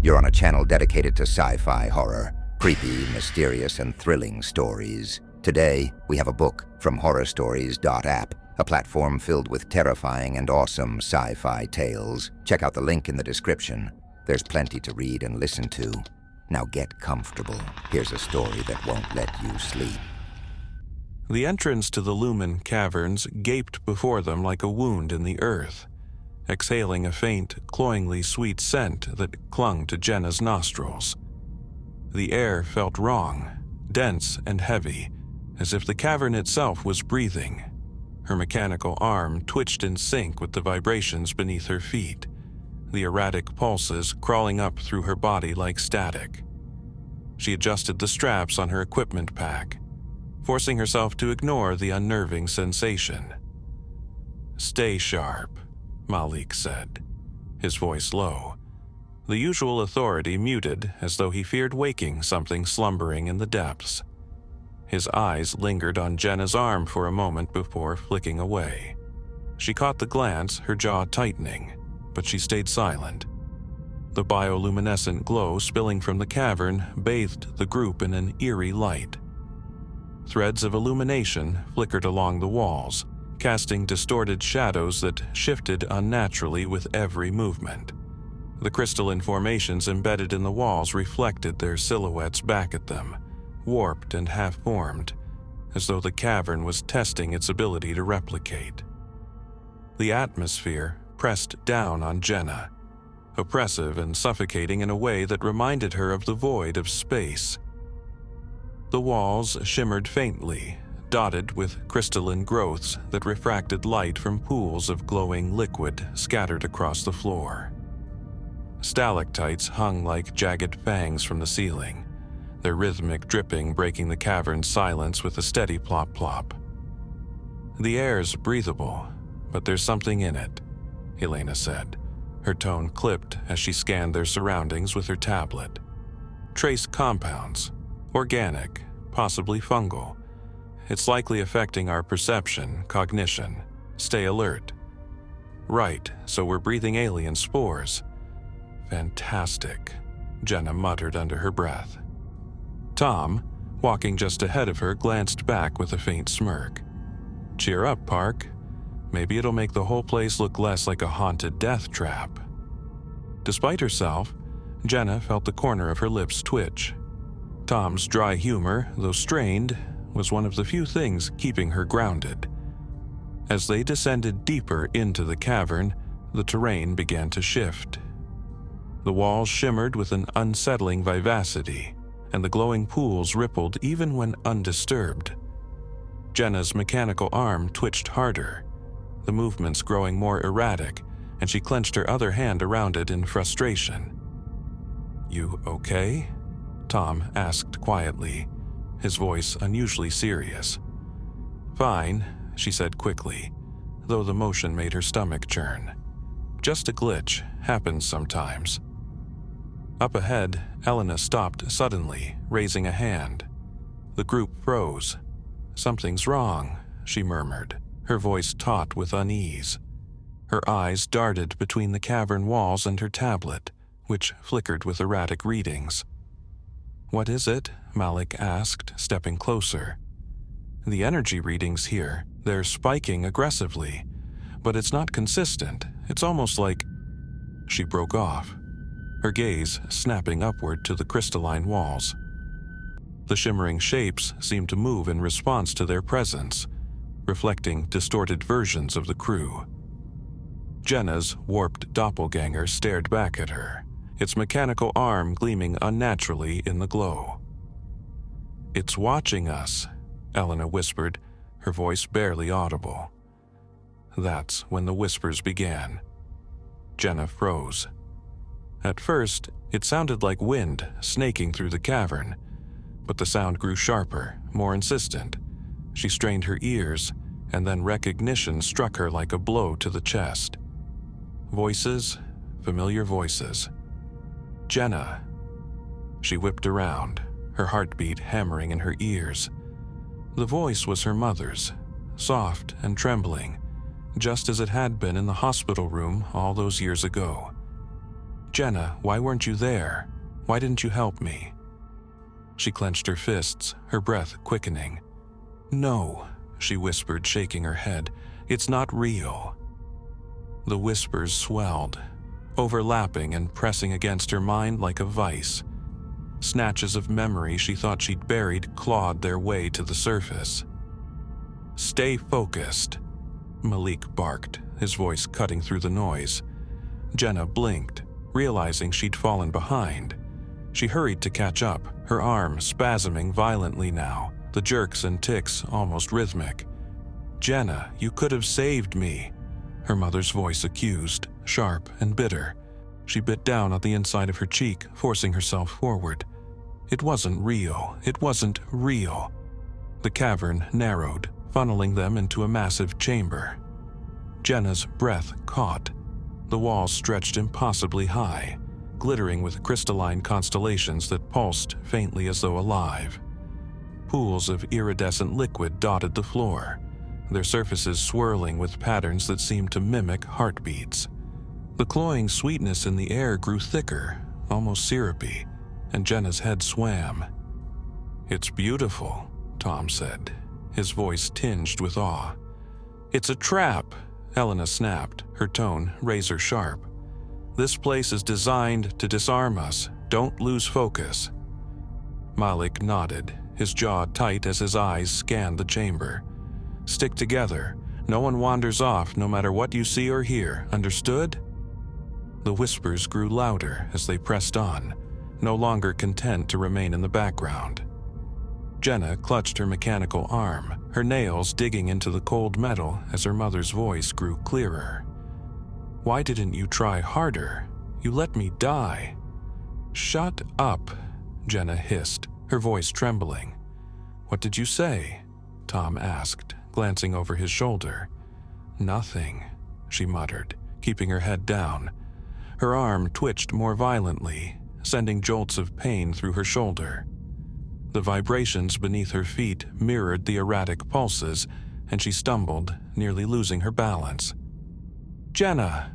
You're on a channel dedicated to sci-fi horror, creepy, mysterious, and thrilling stories. Today, we have a book from horrorstories.app, a platform filled with terrifying and awesome sci-fi tales. Check out the link in the description. There's plenty to read and listen to. Now get comfortable. Here's a story that won't let you sleep. The entrance to the Lumen caverns gaped before them like a wound in the earth, exhaling a faint, cloyingly sweet scent that clung to Jenna's nostrils. The air felt wrong, dense and heavy, as if the cavern itself was breathing. Her mechanical arm twitched in sync with the vibrations beneath her feet, the erratic pulses crawling up through her body like static. She adjusted the straps on her equipment pack, forcing herself to ignore the unnerving sensation. "Stay sharp," Malik said, his voice low, the usual authority muted as though he feared waking something slumbering in the depths. His eyes lingered on Jenna's arm for a moment before flicking away. She caught the glance, her jaw tightening, but she stayed silent. The bioluminescent glow spilling from the cavern bathed the group in an eerie light. Threads of illumination flickered along the walls, casting distorted shadows that shifted unnaturally with every movement. The crystalline formations embedded in the walls reflected their silhouettes back at them, warped and half-formed, as though the cavern was testing its ability to replicate. The atmosphere pressed down on Jenna, oppressive and suffocating in a way that reminded her of the void of space. The walls shimmered faintly, dotted with crystalline growths that refracted light from pools of glowing liquid scattered across the floor. Stalactites hung like jagged fangs from the ceiling, their rhythmic dripping breaking the cavern's silence with a steady plop-plop. "The air's breathable, but there's something in it," Helena said, her tone clipped as she scanned their surroundings with her tablet. "Trace compounds, organic, possibly fungal. It's likely affecting our perception, cognition. Stay alert." "Right, so we're breathing alien spores. Fantastic," Jenna muttered under her breath. Tom, walking just ahead of her, glanced back with a faint smirk. "Cheer up, Park. Maybe it'll make the whole place look less like a haunted death trap." Despite herself, Jenna felt the corner of her lips twitch. Tom's dry humor, though strained, was one of the few things keeping her grounded. As they descended deeper into the cavern, the terrain began to shift. The walls shimmered with an unsettling vivacity, and the glowing pools rippled even when undisturbed. Jenna's mechanical arm twitched harder, the movements growing more erratic, and she clenched her other hand around it in frustration. "You okay?" Tom asked quietly, his voice unusually serious. "Fine," she said quickly, though the motion made her stomach churn. "Just a glitch, happens sometimes." Up ahead, Elena stopped suddenly, raising a hand. The group froze. "Something's wrong," she murmured, her voice taut with unease. Her eyes darted between the cavern walls and her tablet, which flickered with erratic readings. "What is it?" Malik asked, stepping closer. "The energy readings here, they're spiking aggressively, but it's not consistent. It's almost like—" She broke off, her gaze snapping upward to the crystalline walls. The shimmering shapes seemed to move in response to their presence, reflecting distorted versions of the crew. Jenna's warped doppelganger stared back at her, its mechanical arm gleaming unnaturally in the glow. "It's watching us," Elena whispered, her voice barely audible. That's when the whispers began. Jenna froze. At first, it sounded like wind snaking through the cavern, but the sound grew sharper, more insistent. She strained her ears, and then recognition struck her like a blow to the chest. Voices, familiar voices. "Jenna." She whipped around, her heartbeat hammering in her ears. The voice was her mother's, soft and trembling, just as it had been in the hospital room all those years ago. Jenna, why weren't you there? Why didn't you help me? She clenched her fists, her breath quickening. No, she whispered, shaking her head. It's not real. The whispers swelled, overlapping and pressing against her mind like a vice. Snatches of memory she thought she'd buried clawed their way to the surface. Stay focused, Malik barked, his voice cutting through the noise. Jenna blinked, realizing she'd fallen behind. She hurried to catch up, her arm spasming violently now, the jerks and ticks almost rhythmic. Jenna, you could have saved me, her mother's voice accused, sharp and bitter. She bit down on the inside of her cheek, forcing herself forward. It wasn't real. It wasn't real. The cavern narrowed, funneling them into a massive chamber. Jenna's breath caught. The walls stretched impossibly high, glittering with crystalline constellations that pulsed faintly as though alive. Pools of iridescent liquid dotted the floor, their surfaces swirling with patterns that seemed to mimic heartbeats. The cloying sweetness in the air grew thicker, almost syrupy, and Jenna's head swam. It's beautiful, Tom said, his voice tinged with awe. It's a trap, Helena snapped, her tone razor sharp. This place is designed to disarm us. Don't lose focus. Malik nodded, his jaw tight as his eyes scanned the chamber. Stick together. No one wanders off no matter what you see or hear, understood? The whispers grew louder as they pressed on, no longer content to remain in the background. Jenna clutched her mechanical arm, her nails digging into the cold metal as her mother's voice grew clearer. Why didn't you try harder? You let me die. Shut up, Jenna hissed, her voice trembling. What did you say? Tom asked, glancing over his shoulder. Nothing, she muttered, keeping her head down. Her arm twitched more violently, sending jolts of pain through her shoulder. The vibrations beneath her feet mirrored the erratic pulses, and she stumbled, nearly losing her balance. Jenna!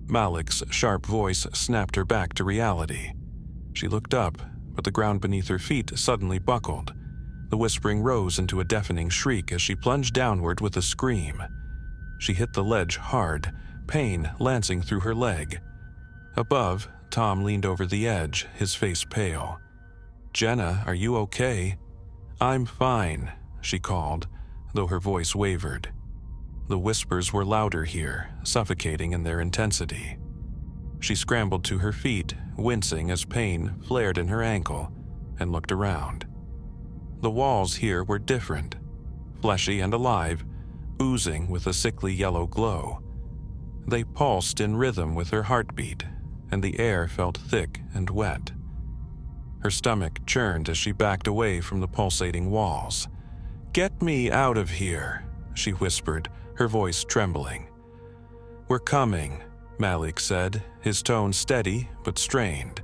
Malik's sharp voice snapped her back to reality. She looked up, but the ground beneath her feet suddenly buckled. The whispering rose into a deafening shriek as she plunged downward with a scream. She hit the ledge hard, pain lancing through her leg. Above, Tom leaned over the edge, his face pale. Jenna, are you okay? I'm fine, she called, though her voice wavered. The whispers were louder here, suffocating in their intensity. She scrambled to her feet, wincing as pain flared in her ankle, and looked around. The walls here were different, fleshy and alive, oozing with a sickly yellow glow. They pulsed in rhythm with her heartbeat, and the air felt thick and wet. Her stomach churned as she backed away from the pulsating walls. Get me out of here, she whispered, her voice trembling. We're coming, Malik said, his tone steady but strained.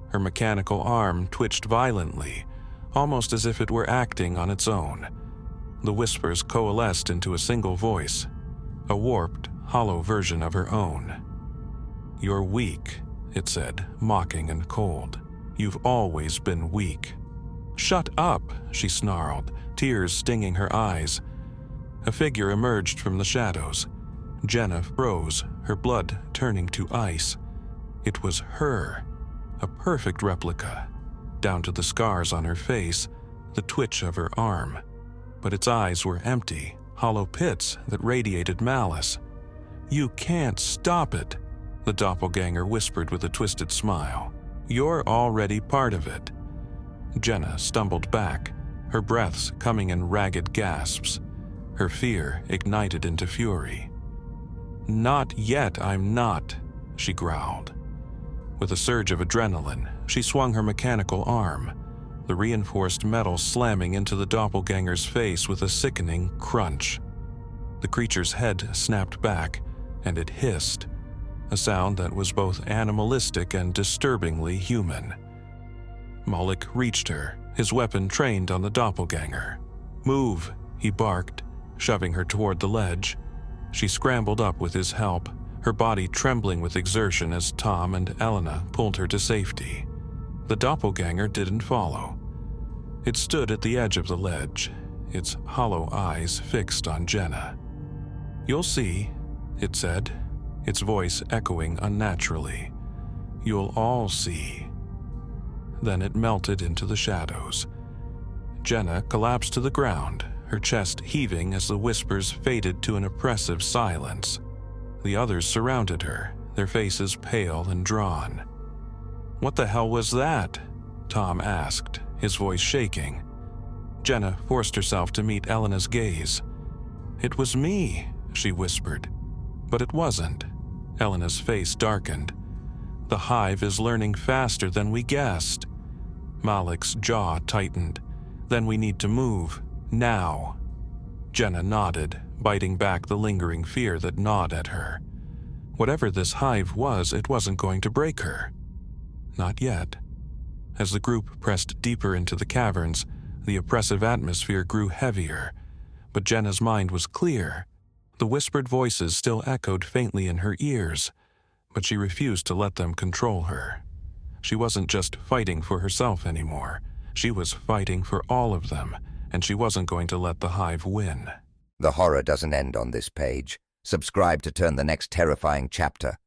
Her mechanical arm twitched violently, almost as if it were acting on its own. The whispers coalesced into a single voice, a warped, hollow version of her own. You're weak, it said, mocking and cold. You've always been weak. Shut up, she snarled, tears stinging her eyes. A figure emerged from the shadows. Jenna froze, her blood turning to ice. It was her, a perfect replica, down to the scars on her face, the twitch of her arm. But its eyes were empty, hollow pits that radiated malice. You can't stop it, the doppelganger whispered with a twisted smile. You're already part of it. Jenna stumbled back, her breaths coming in ragged gasps. Her fear ignited into fury. Not yet, I'm not, she growled. With a surge of adrenaline, she swung her mechanical arm, the reinforced metal slamming into the doppelganger's face with a sickening crunch. The creature's head snapped back, and it hissed, a sound that was both animalistic and disturbingly human. Malik reached her, his weapon trained on the doppelganger. Move, he barked, shoving her toward the ledge. She scrambled up with his help, her body trembling with exertion as Tom and Elena pulled her to safety. The doppelganger didn't follow. It stood at the edge of the ledge, its hollow eyes fixed on Jenna. "You'll see," it said, its voice echoing unnaturally. "You'll all see." Then it melted into the shadows. Jenna collapsed to the ground, her chest heaving as the whispers faded to an oppressive silence. The others surrounded her, their faces pale and drawn. "What the hell was that?" Tom asked, his voice shaking. Jenna forced herself to meet Elena's gaze. "It was me," she whispered. But it wasn't. Elena's face darkened. "The Hive is learning faster than we guessed." Malik's jaw tightened. "Then we need to move. Now." Jenna nodded, biting back the lingering fear that gnawed at her. Whatever this Hive was, it wasn't going to break her. Not yet. As the group pressed deeper into the caverns, the oppressive atmosphere grew heavier. But Jenna's mind was clear. The whispered voices still echoed faintly in her ears, but she refused to let them control her. She wasn't just fighting for herself anymore. She was fighting for all of them, and she wasn't going to let the Hive win. The horror doesn't end on this page. Subscribe to turn the next terrifying chapter